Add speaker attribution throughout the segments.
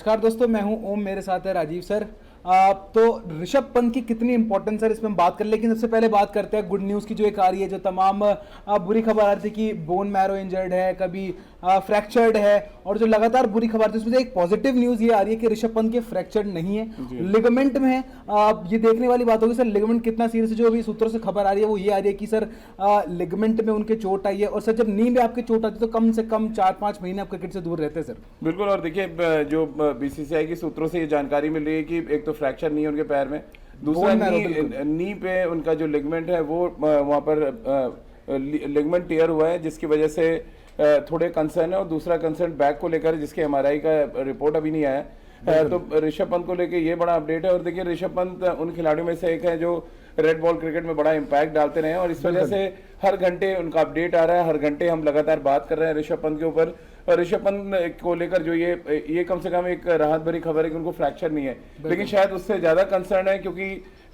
Speaker 1: नमस्कार दोस्तों, मैं हूं ओम, मेरे साथ है राजीव सर। तो ऋषभ पंत की कितनी इंपॉर्टेंस सर इसमें हम बात कर, लेकिन सबसे पहले बात करते हैं गुड न्यूज़ की जो एक आ रही है, जो तमाम बुरी खबर आ रही थी कि बोन मैरो इंजर्ड है, कभी फ्रैक्चर्ड है, और जो लगातार बुरी खबर थी उसमें से एक पॉजिटिव न्यूज़ ये आ रही है कि ऋषभ पंत के फ्रैक्चर्ड नहीं है, लिगामेंट में है। ये देखने वाली बात होगी सर, लिगामेंट कितना सीरियस है। जो अभी सूत्रों से खबर आ रही है वो ये आ रही है कि सर लिगामेंट में उनके चोट आई है, और सर जब नी में आपके चोट आती है तो कम से कम 4-5 महीने आप क्रिकेट से दूर रहते हैं सर।
Speaker 2: बिल्कुल। और देखिए, जो बीसीसीआई की सूत्रों से ये जानकारी मिल रही है कि एक तो फ्रैक्चर नहीं है उनके पैर में, दूसरा नी पे उनका जो लिगामेंट है वो वहाँ पर लिगामेंट टियर हुआ है, जिसकी वजह से थोड़े कंसर्न है। और दूसरा कंसर्न बैक को लेकर, जिसके एमआरआई का रिपोर्ट अभी नहीं आया है। तो ऋषभ पंत को लेकर ये बड़ा अपडेट है। और देखिए, ऋषभ पंत उन खिलाड़ियों में से एक है जो रेड बॉल क्रिकेट में बड़ा इंपैक्ट डालते रहे हैं, और इस वजह से हर घंटे उनका अपडेट आ रहा है, हर घंटे हम लगातार बात कर रहे हैं ऋषभ पंत के ऊपर। और ऋषभ पंत को लेकर जो ये कम से कम एक राहत भरी खबर है कि उनको फ्रैक्चर नहीं है, लेकिन शायद उससे ज्यादा कंसर्न है, क्योंकि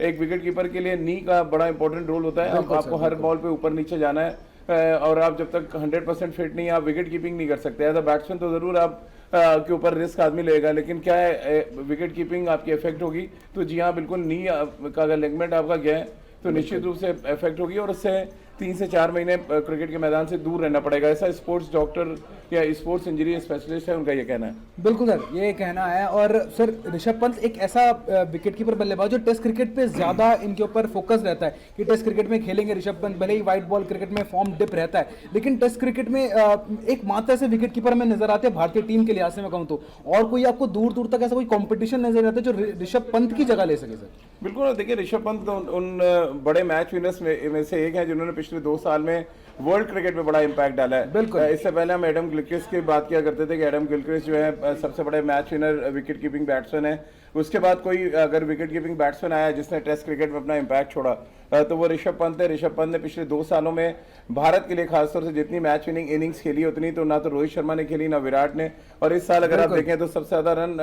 Speaker 2: एक विकेट कीपर के लिए नी का बड़ा इंपॉर्टेंट रोल होता है। आपको हर बॉल पे ऊपर नीचे जाना है, और आप जब तक 100% फिट नहीं, आप विकेट कीपिंग नहीं कर सकते। एज अ बैट्समैन तो जरूर आप के ऊपर रिस्क आदमी लेगा, लेकिन क्या है, विकेट कीपिंग आपकी इफेक्ट होगी। तो जी हाँ, बिल्कुल, नी का अगर लिगामेंट आपका गया है तो निश्चित रूप से इफेक्ट होगी, और उससे 3 से 4 महीने क्रिकेट के मैदान से दूर रहना पड़ेगा। ऐसा स्पोर्ट्स डॉक्टर या स्पोर्ट्स इंजरी स्पेशलिस्ट है, उनका ये कहना है।
Speaker 1: बिल्कुल सर, ये कहना है। और सर ऋषभ पंत एक ऐसा विकेट कीपर बल्लेबाज जो टेस्ट क्रिकेट पे ज्यादा इनके ऊपर फोकस रहता है कि टेस्ट क्रिकेट में खेलेंगे ऋषभ पंत। भले ही व्हाइट बॉल क्रिकेट में फॉर्म डिप रहता है, लेकिन टेस्ट क्रिकेट में एक मात्र ऐसे विकेट कीपर हमें नजर आते हैं भारतीय टीम के लिहाज से मैं कहूँ तो, और कोई आपको दूर दूर तक ऐसा कोई कॉम्पिटिशन नजर आता है जो ऋषभ पंत की जगह ले सके सर।
Speaker 2: बिल्कुल। देखिए, ऋषभ पंत उन बड़े मैच विनर्स में से एक है जिन्होंने पिछले 2 साल में वर्ल्ड क्रिकेट में बड़ा इंपैक्ट डाला है।
Speaker 1: बिल्कुल।
Speaker 2: इससे पहले हम एडम गिलक्रिस्ट की बात किया करते थे कि एडम गिलक्रिस्ट जो है सबसे बड़े match winner wicket keeping batsman है। उसके बाद कोई अगर विकेट कीपिंग बैट्समैन आया जिसने टेस्ट क्रिकेट में अपना इंपैक्ट छोड़ा, तो वो ऋषभ पंत है। ऋषभ पंत ने पिछले 2 सालों में भारत के लिए खासतौर से जितनी मैच विनिंग इनिंग्स खेली, उतनी तो ना तो रोहित शर्मा ने खेली, ना विराट ने। और इस साल अगर आप देखें तो सबसे ज्यादा रन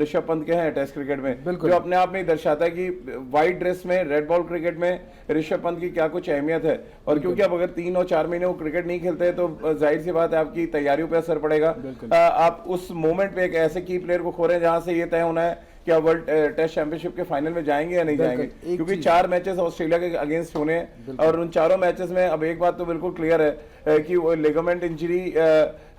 Speaker 2: ऋषभ पंत के हैं टेस्ट क्रिकेट में, जो अपने आप में ही दर्शाता है कि व्हाइट ड्रेस में रेड बॉल क्रिकेट में ऋषभ पंत की क्या कुछ अहमियत है। और क्योंकि अब अगर 3 और 4 महीने वो क्रिकेट नहीं खेलते हैं तो जाहिर सी बात है आपकी तैयारियों पे असर पड़ेगा। आप उस मोमेंट पे एक ऐसे की प्लेयर को खो रहे हैं जहां से ये तय होना है कि आप वर्ल्ड टेस्ट चैंपियनशिप के फाइनल में जाएंगे या नहीं जाएंगे, क्योंकि 4 मैचेस ऑस्ट्रेलिया के अगेंस्ट होने हैं। और उन चारों मैचेस में अब एक बात तो बिल्कुल क्लियर है कि वो लिगामेंट इंजरी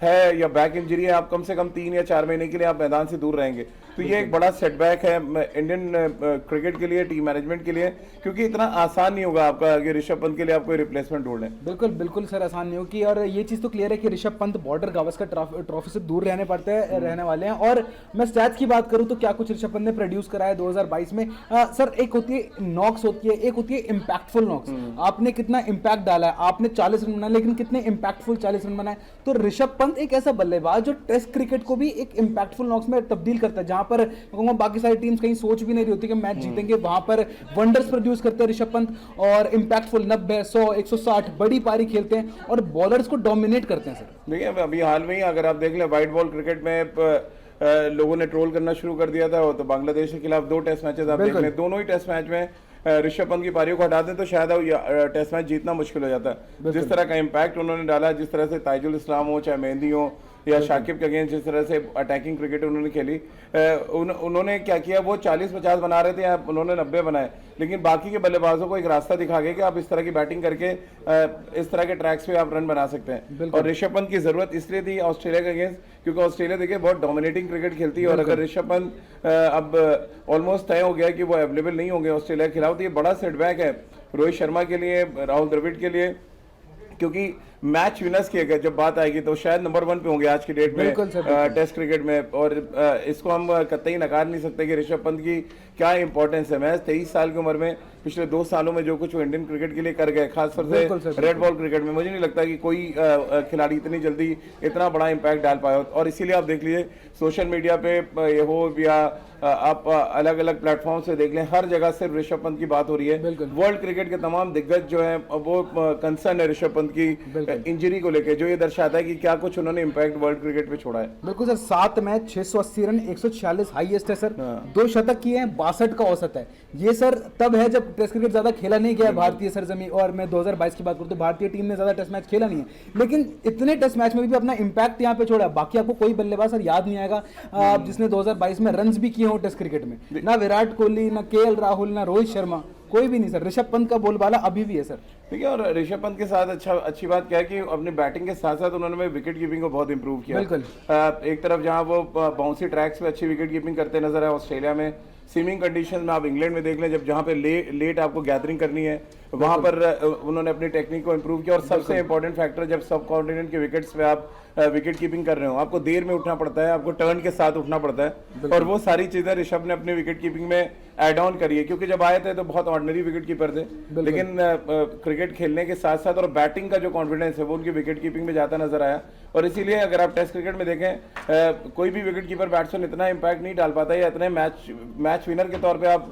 Speaker 2: है या बैक इंजरी है, आप कम से कम 3 या 4 महीने के लिए आप मैदान से दूर रहेंगे। तो ये एक बड़ा सेटबैक है इंडियन क्रिकेट के लिए, टीम मैनेजमेंट के लिए, क्योंकि इतना आसान नहीं होगा आपका कि ऋषभ पंत के लिए आपको रिप्लेसमेंट ढूंढें।
Speaker 1: बिल्कुल बिल्कुल सर, आसान नहीं होगी। और ये चीज़ तो क्लियर है कि ऋषभ पंत बॉर्डर गावस्कर ट्रॉफी से दूर रहने वाले हैं। और मैं स्टैट्स की बात करूं तो क्या कुछ ऋषभ पंत ने प्रोड्यूस करा है 2022 में। सर, एक होती है नॉक्स होती है, एक होती है इंपैक्टफुल नॉक्स। आपने कितना इंपैक्ट डाला है, आपने 40 रन बनाए, लेकिन कितने इंपैक्टफुल 40 रन बनाए। तो ऋषभ पंत एक ऐसा बल्लेबाज जो टेस्ट क्रिकेट को भी एक इंपैक्टफुल नॉक्स में तब्दील करता है, जहां पर कहूंगा बाकी सारी टीम्स कहीं सोच भी नहीं रही होती कि मैच जीतेंगे, वहां पर वंडर्स प्रोड्यूस करते हैं ऋषभ पंत। और इंपैक्टफुल 90, 100, 160 बड़ी पारी खेलते हैं और बॉलर्स को डोमिनेट करते हैं सर।
Speaker 2: देखिए, अभी हाल में ही अगर आप देख लें व्हाइट बॉल क्रिकेट में लोगों ने ट्रोल करना शुरू कर दिया था, तो बांग्लादेश के खिलाफ 2 टेस्ट मैचेस आप देख लें, दोनों ही टेस्ट मैच में ऋषभ पंत की पारियों को हटा दें तो शायद टेस्ट मैच जीतना मुश्किल हो जाता है। जिस तरह का इंपैक्ट उन्होंने डाला, जिस तरह से ताइजुल इस्लाम हो, चाहे मेहंदी हो, या शाकिब के अगेंस्ट जिस तरह से अटैकिंग क्रिकेट उन्होंने खेली, उन्होंने क्या किया, वो 40-50 बना रहे थे, उन्होंने 90 बनाए। लेकिन बाकी के बल्लेबाजों को एक रास्ता दिखा गया कि आप इस तरह की बैटिंग करके इस तरह के ट्रैक्स पे आप रन बना सकते हैं। और ऋषभ पंत की जरूरत इसलिए थी ऑस्ट्रेलिया के अगेंस्ट, क्योंकि ऑस्ट्रेलिया देखिए बहुत डोमिनेटिंग क्रिकेट खेलती है, और अगर ऋषभ पंत अब ऑलमोस्ट तय हो गया कि वो अवेलेबल नहीं होंगे ऑस्ट्रेलिया के खिलाफ, तो ये बड़ा सेटबैक है रोहित शर्मा के लिए, राहुल द्रविड़ के लिए, क्योंकि मैच विनर्स की जब बात आएगी तो शायद नंबर 1 पे होंगे आज की डेट में टेस्ट क्रिकेट में। और इसको हम कतई नकार नहीं सकते कि ऋषभ पंत की क्या इंपॉर्टेंस है। मैं 23 साल की उम्र में पिछले 2 सालों में जो कुछ वो इंडियन क्रिकेट के लिए कर गए, खासतौर से रेड बॉल क्रिकेट में, मुझे नहीं लगता कि कोई खिलाड़ी इतनी जल्दी इतना बड़ा इंपैक्ट डाल पाया। और इसीलिए आप देख लीजिए सोशल मीडिया पे ये हो या आप अलग अलग प्लेटफॉर्म से देख लें, हर जगह सिर्फ ऋषभ पंत की बात हो रही है। वर्ल्ड क्रिकेट के तमाम दिग्गज जो है वो कंसर्न है ऋषभ पंत की इंजरी को लेकर, जो ये दर्शाता है कि क्या कुछ उन्होंने इंपैक्ट वर्ल्ड क्रिकेट पे छोड़ा है।
Speaker 1: बिल्कुल सर, 7 मैच 680 रन, 146 हाईएस्ट है सर। 2 शतक किए हैं, 62 का औसत है। ये सर तब है जब टेस्ट क्रिकेट ज्यादा खेला नहीं गया भारतीय सरजमी, और मैं 2022 की बात करूँ तो भारतीय टीम ने ज्यादा टेस्ट मैच खेला नहीं है, लेकिन इतने टेस्ट मैच में भी अपना इंपैक्ट यहाँ पे छोड़ा। बाकी आपको कोई बल्लेबाज सर याद नहीं आएगा जिसने 2022 में रन्स भी किए हो टेस्ट क्रिकेट में, ना विराट कोहली, ना केएल राहुल, ना रोहित शर्मा, कोई भी नहीं सर। ऋषभ पंत का बोलबाला अभी भी है सर।
Speaker 2: ठीक है, और ऋषभ पंत के साथ अच्छी बात क्या है कि अपनी बैटिंग के साथ साथ उन्होंने विकेट कीपिंग को बहुत इंप्रूव किया।
Speaker 1: बिल्कुल।
Speaker 2: एक तरफ जहां वो बाउंसी ट्रैक्स पे अच्छी विकेट कीपिंग करते नजर आए ऑस्ट्रेलिया में, स्विमिंग कंडीशन में आप इंग्लैंड में देख लें, जब जहां पे लेट आपको गैदरिंग करनी है वहां पर उन्होंने अपनी टेक्निक को इंप्रूव किया। और सबसे इंपॉर्टेंट फैक्टर, जब सब कॉन्टिनेंट के विकेट्स पे आप विकेट कीपिंग कर रहे हो, आपको देर में उठना पड़ता है, आपको टर्न के साथ उठना पड़ता है, और वो सारी चीजें ऋषभ ने अपने विकेट कीपिंग में एड ऑन करी है। क्योंकि जब आए थे तो बहुत ऑर्डिनरी विकेट कीपर थे, लेकिन क्रिकेट खेलने के साथ साथ और बैटिंग का जो कॉन्फिडेंस है वो उनकी विकेट कीपिंग में जाता नजर आया। और इसीलिए अगर आप टेस्ट क्रिकेट में देखें, कोई भी विकेट कीपर बैट्समैन इतना इंपैक्ट नहीं डाल पाता, या इतने मैच विनर के तौर पे आप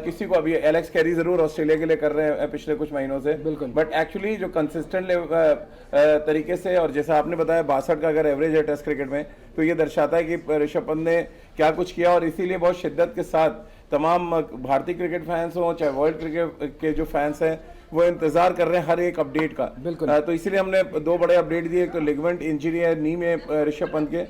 Speaker 2: किसी को, अभी एलेक्स कैरी जरूर ऑस्ट्रेलिया के लिए कर रहे हैं पिछले कुछ महीनों से, बट एक्चुअली जो कंसिस्टेंट तरीके से, और जैसा आपने बताया 62 का अगर एवरेज है टेस्ट क्रिकेट में, तो ये दर्शाता है कि ऋषभ पंत ने क्या कुछ किया। और इसीलिए बहुत शिद्दत के साथ तमाम भारतीय क्रिकेट फैंस हो चाहे वर्ल्ड क्रिकेट के जो फैंस हैं वो इंतजार कर रहे हैं हर एक अपडेट का। तो इसीलिए हमने 2 बड़े अपडेट दिए। एक तो लिगामेंट इंजरी है नी में ऋषभ पंत के,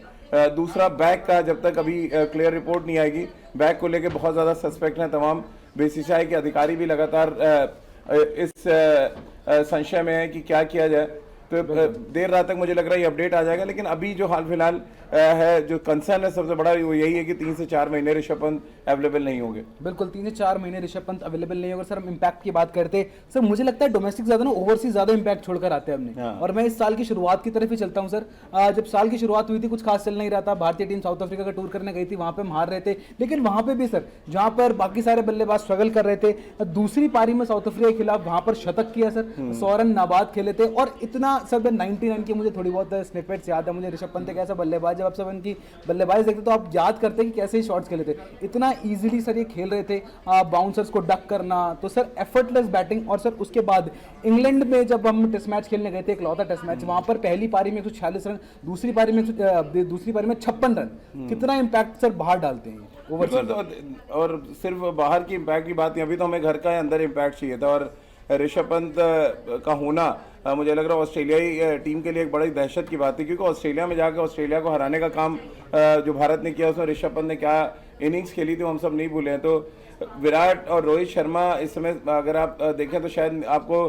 Speaker 2: दूसरा बैक का, जब तक अभी क्लियर रिपोर्ट नहीं आएगी, बैक को लेके बहुत ज्यादा सस्पेक्ट हैं तमाम। बीसीसीआई के अधिकारी भी लगातार इस संशय में है कि क्या किया जाए। तो देर रात तक मुझे लग रहा है ये अपडेट आ जाएगा, लेकिन अभी जो हाल फिलहाल है, जो कंसर्न है सबसे बड़ा वो यही है कि 3 से 4 महीने ऋषभ पंत अवेलेबल नहीं होंगे।
Speaker 1: बिल्कुल, 3 से 4 महीने ऋषभ पंत अवेलेबल नहीं होगा। सर हम इंपैक्ट की बात करते हैं सर, मुझे लगता है डोमेस्टिक ज्यादा ना ओवरसीज ज्यादा इंपैक्ट छोड़कर आते हैं हमने। और मैं इस साल की शुरुआत की तरफ ही चलता हूं सर। जब साल की शुरुआत हुई थी कुछ खास चल नहीं रहा था, भारतीय टीम साउथ अफ्रीका का टूर करने गई थी, वहां पे हम हार रहे थे, लेकिन वहां पे भी सर जहां पर बाकी सारे बल्लेबाज स्ट्रगल कर रहे थे, दूसरी पारी में साउथ अफ्रीका के खिलाफ वहां पर शतक किया सर, 100 रन नाबाद खेले थे। और इतना सब 99 की मुझे थोड़ी बहुत स्निपेट्स याद है, मुझे ऋषभ पंत एक ऐसा बल्लेबाज, जब आप सब इनकी बल्लेबाज देखते तो आप याद करते कि कैसे ही शॉट्स खेले थे, इतना इजीली सर ये खेल रहे थे, बाउंसर्स को डक करना, तो सर एफर्टलेस बैटिंग। और सर उसके बाद इंग्लैंड में जब हम टेस्ट मैच खेलने गए थे, इकलौता टेस्ट मैच, वहां पर पहली पारी में 146 रन, दूसरी पारी में 56 रन, कितना इंपैक्ट सर बाहर डालते हैं
Speaker 2: और सिर्फ बाहर की इंपैक्ट की बात नहीं, अभी तो हमें घर का अंदर इंपैक्ट चाहिए था। और ऋषभ पंत का होना मुझे लग रहा है ऑस्ट्रेलियाई टीम के लिए एक बड़ी दहशत की बात है, क्योंकि ऑस्ट्रेलिया में जाकर ऑस्ट्रेलिया को हराने का काम जो भारत ने किया, उसमें ऋषभ पंत ने क्या इनिंग्स खेली थी हम सब नहीं भूले हैं। तो विराट और रोहित शर्मा इस समय अगर आप देखें तो शायद आपको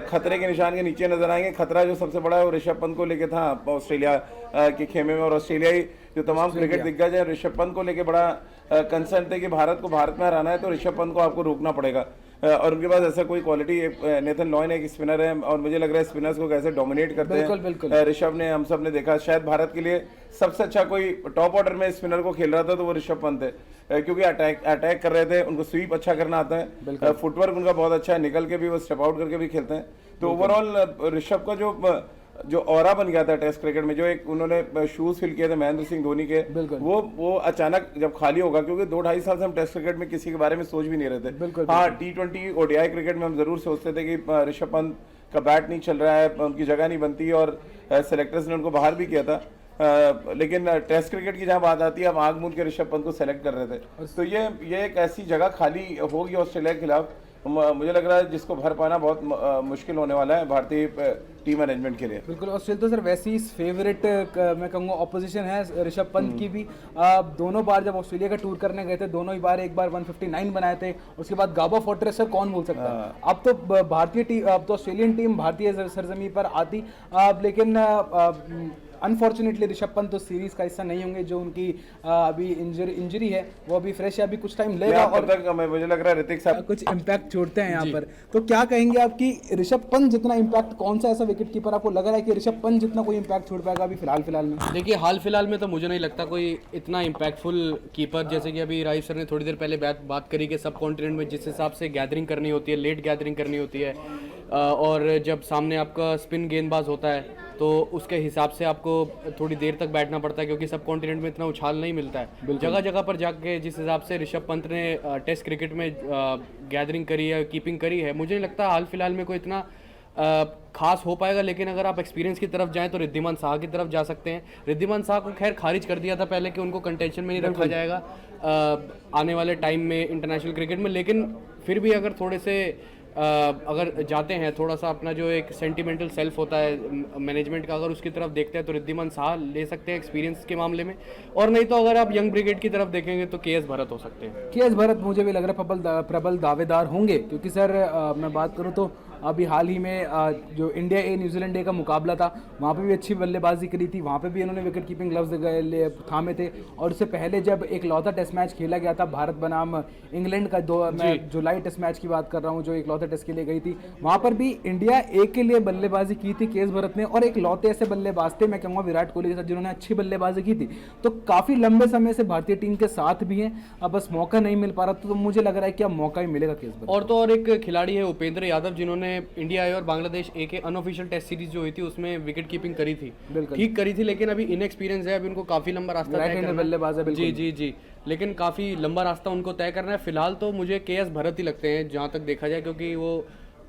Speaker 2: खतरे के निशान के नीचे नजर आएंगे। खतरा जो सबसे बड़ा है वो ऋषभ पंत को लेके था ऑस्ट्रेलिया के खेमे में, और ऑस्ट्रेलियाई जो तमाम क्रिकेट दिग्गज है ऋषभ पंत को लेके बड़ा कंसर्न थे कि भारत को भारत में हराना है तो ऋषभ पंत को आपको रोकना पड़ेगा। और उनके पास ऐसा कोई क्वालिटी, नेथन लॉयन एक स्पिनर है, और मुझे लग रहा है स्पिनर्स को कैसे डोमिनेट करते हैं ऋषभ ने, हम सब ने देखा। शायद भारत के लिए सबसे अच्छा कोई टॉप ऑर्डर में स्पिनर को खेल रहा था तो वो ऋषभ पंत है, क्योंकि अटैक कर रहे थे, उनको स्वीप अच्छा करना आता है, फुटवर्क उनका बहुत अच्छा है, निकल के भी वो स्टेप आउट करके भी खेलते हैं। तो ओवरऑल ऋषभ का जो ऑरा बन गया था टेस्ट क्रिकेट में, जो एक उन्होंने शूज फिल किए थे महेंद्र सिंह धोनी के, वो अचानक जब खाली होगा, क्योंकि 2-2.5 साल से हम टेस्ट क्रिकेट में किसी के बारे में सोच भी नहीं रहे थे। हाँ, T20 ODI क्रिकेट में हम जरूर सोचते थे कि ऋषभ पंत का बैट नहीं चल रहा है, उनकी जगह नहीं बनती, और सेलेक्टर्स ने उनको बाहर भी किया था। लेकिन टेस्ट क्रिकेट की जहां बात आती है, हम आग मूंद के ऋषभ पंत को सेलेक्ट कर रहे थे। तो ये एक ऐसी जगह खाली होगी ऑस्ट्रेलिया के खिलाफ, मुझे लग रहा है जिसको भर पाना बहुत मुश्किल होने वाला है भारतीय टीम मैनेजमेंट के लिए।
Speaker 1: बिल्कुल, ऑस्ट्रेलिया तो सर वैसे ही फेवरेट मैं कहूँगा ऑपोजिशन है ऋषभ पंत की भी। दोनों बार जब ऑस्ट्रेलिया का टूर करने गए थे, दोनों ही बार, एक बार 159 बनाए थे, उसके बाद गाबा फोर्ट्रेस सर कौन बोल सकता है। अब तो भारतीय टीम, अब तो ऑस्ट्रेलियन टीम भारतीय सरजमी पर आती, लेकिन अनफॉर्चुनेटली ऋषभ पंत तो सीरीज का हिस्सा नहीं होंगे, जो उनकी अभी इंजरी है वो अभी फ्रेश है, अभी कुछ टाइम लेगा, और
Speaker 2: तक मुझे लग रहा है ऋतिक साहब
Speaker 1: कुछ इम्पैक्ट छोड़ते हैं यहाँ पर। तो क्या कहेंगे आप कि ऋषभ पंत जितना इम्पैक्ट, कौन सा ऐसा विकेट कीपर आपको लग रहा है कि ऋषभ पंत जितना कोई इम्पैक्ट छोड़ पाएगा अभी फिलहाल में?
Speaker 3: देखिए, हाल फिलहाल में तो मुझे नहीं लगता कोई इतना इम्पैक्टफुल कीपर, जैसे कि अभी राइफ सर ने थोड़ी देर पहले बात करी कि सब कॉन्टिनेंट में जिस हिसाब से गैदरिंग करनी होती है, लेट गैदरिंग करनी होती है, और जब सामने आपका स्पिन गेंदबाज होता है तो उसके हिसाब से आपको थोड़ी देर तक बैठना पड़ता है, क्योंकि सब कॉन्टिनेंट में इतना उछाल नहीं मिलता है। जगह जगह पर जाके जिस हिसाब से ऋषभ पंत ने टेस्ट क्रिकेट में गैदरिंग करी है, कीपिंग करी है, मुझे नहीं लगता हाल फिलहाल में कोई इतना खास हो पाएगा, लेकिन अगर आप एक्सपीरियंस की तरफ जाएं तो रिद्धिमान साहा की तरफ जा सकते हैं। रिद्धिमान साहा को खैर खारिज कर दिया था पहले कि उनको कंटेंशन में नहीं रखा जाएगा आने वाले टाइम में इंटरनेशनल क्रिकेट में, लेकिन फिर भी अगर थोड़े से अगर जाते हैं, थोड़ा सा अपना जो एक सेंटिमेंटल सेल्फ होता है मैनेजमेंट का, अगर उसकी तरफ देखते हैं तो रिद्धिमान साहा ले सकते हैं एक्सपीरियंस के मामले में, और नहीं तो अगर आप यंग ब्रिगेड की तरफ देखेंगे तो के एस भरत हो सकते हैं।
Speaker 1: के एस भरत मुझे भी लग रहा है प्रबल दावेदार होंगे, क्योंकि सर मैं बात करूं तो अभी हाल ही में जो इंडिया ए न्यूजीलैंड ए का मुकाबला था वहाँ पे भी अच्छी बल्लेबाजी करी थी, वहाँ पे भी इन्होंने विकेट कीपिंग ग्लव्स थामे थे। और उससे पहले जब एक लौता टेस्ट मैच खेला गया था भारत बनाम इंग्लैंड का, मैं जुलाई टेस्ट मैच की बात कर रहा हूँ जो एक लौता टेस्ट के लिए गई थी, वहाँ पर भी इंडिया ए के लिए बल्लेबाजी की थी के एस भरत ने, और एक लौते ऐसे बल्लेबाज थे मैं कहूँगा विराट कोहली के साथ जिन्होंने अच्छी बल्लेबाजी की थी। तो काफ़ी लंबे समय से भारतीय टीम के साथ भी हैं, अब बस मौका नहीं मिल पा रहा, तो मुझे लग रहा है कि अब मौका ही मिलेगा के एस भरत।
Speaker 3: और तो और एक खिलाड़ी है उपेंद्र यादव जिन्होंने इंडिया ए और बांग्लादेश ए के अनऑफिशियल टेस्ट सीरीज जो हुई थी उसमें विकेट कीपिंग करी थी, ठीक करी थी, लेकिन अभी इनएक्सपीरियंस है, अभी उनको काफी लंबा रास्ता तय करना है।
Speaker 1: बल्लेबाज है बिल्कुल।
Speaker 3: जी जी जी, लेकिन काफी लंबा रास्ता उनको तय करना है। फिलहाल तो मुझे के एस भरत ही लगते हैं जहां तक देखा जाए, क्योंकि वो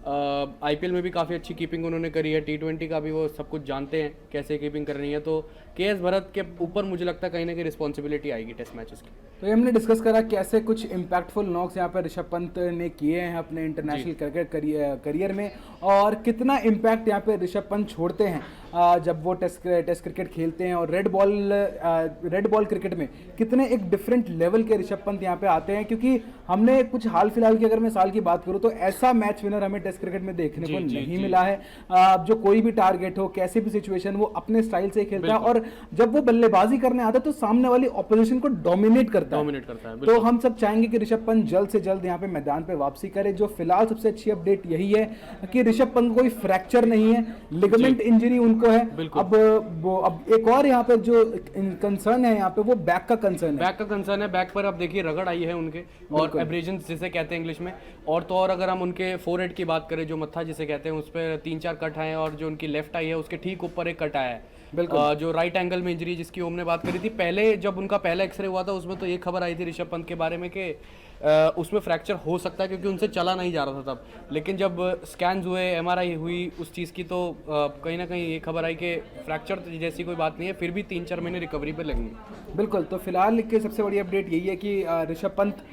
Speaker 3: आईपीएल में भी काफ़ी अच्छी कीपिंग उन्होंने करी है, टी20 का भी वो सब कुछ जानते हैं कैसे कीपिंग करनी है, तो के एस भरत के ऊपर मुझे लगता है कहीं ना कहीं रिस्पॉन्सिबिलिटी आएगी टेस्ट मैचेस की।
Speaker 1: तो ये हमने डिस्कस करा कैसे कुछ इम्पैक्टफुल नॉक्स यहाँ पर ऋषभ पंत ने किए हैं अपने इंटरनेशनल क्रिकेट करियर में, और कितना इम्पैक्ट यहाँ पे ऋषभ पंत छोड़ते हैं जब वो टेस्ट क्रिकेट खेलते हैं, और रेड बॉल क्रिकेट में कितने एक डिफरेंट लेवल के ऋषभ पंत यहाँ पे आते हैं। क्योंकि हमने कुछ हाल फिलहाल की अगर मैं साल की बात करूँ तो ऐसा मैच विनर हमें टेस्ट क्रिकेट में देखने को नहीं मिला है। जो कोई भी टारगेट हो, कैसी भी सिचुएशन, वो अपने स्टाइल से खेलता है, और जब वो बल्लेबाजी करने आता है तो सामने वाली ऑपोजिशन को डोमिनेट करता है। तो हम सब चाहेंगे कि ऋषभ पंत जल्द से जल्द यहाँ पे मैदान पे वापसी करे। जो फिलहाल सबसे अच्छी अपडेट यही है कि ऋषभ पंत को कोई फ्रैक्चर नहीं है, लिगामेंट इंजरी उनको है। अब एक और यहाँ पे जो कंसर्न है यहाँ पे वो बैक का कंसर्न है।
Speaker 3: बैक पर अब देखिए रगड़ आई है उनके, और एब्रेजन जिसे कहते हैं इंग्लिश में, और तो और अगर हम उनके फोरहेड की बात करें, जो मत्था जिसे कहते हैं, उस पर 3-4 कट आए हैं, और जो उनकी लेफ्ट आई है उसके ठीक ऊपर एक कट आया है, जो राइट एंगल में इंजरी जिसकी हमने बात करी थी पहले, जब उनका पहला एक्सरे हुआ था उसमें तो ये खबर आई थी ऋषभ पंत के बारे में कि उसमें फ्रैक्चर हो सकता है क्योंकि उनसे चला नहीं जा रहा था तब, लेकिन जब स्कैन्स हुए, एमआरआई हुई उस चीज़ की, तो कहीं ना कहीं ये खबर आई कि फ्रैक्चर जैसी कोई बात नहीं है, फिर भी 3-4 महीने रिकवरी पे लगेंगे।
Speaker 1: बिल्कुल, तो फिलहाल की सबसे बड़ी अपडेट यही है कि ऋषभ पंत,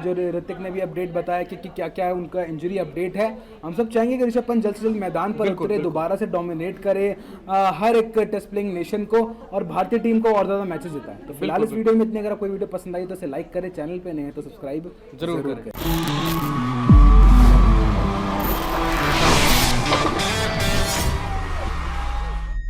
Speaker 1: जो ऋतिक ने भी अपडेट बताया कि क्या क्या उनका इंजरी अपडेट है। हम सब चाहेंगे कि ऋषभ पंत जल्द से जल्द मैदान पर उतरे, दोबारा से डोमिनेट करे हर एक टेस्ट प्लेइंग नेशन को, और भारतीय टीम को और ज़्यादा मैचेस जिताए। तो फिलहाल इस वीडियो में इतने, अगर कोई वीडियो पसंद आई तो इसे लाइक करें, चैनल पे नए हैं तो सब्सक्राइब जरूर करें।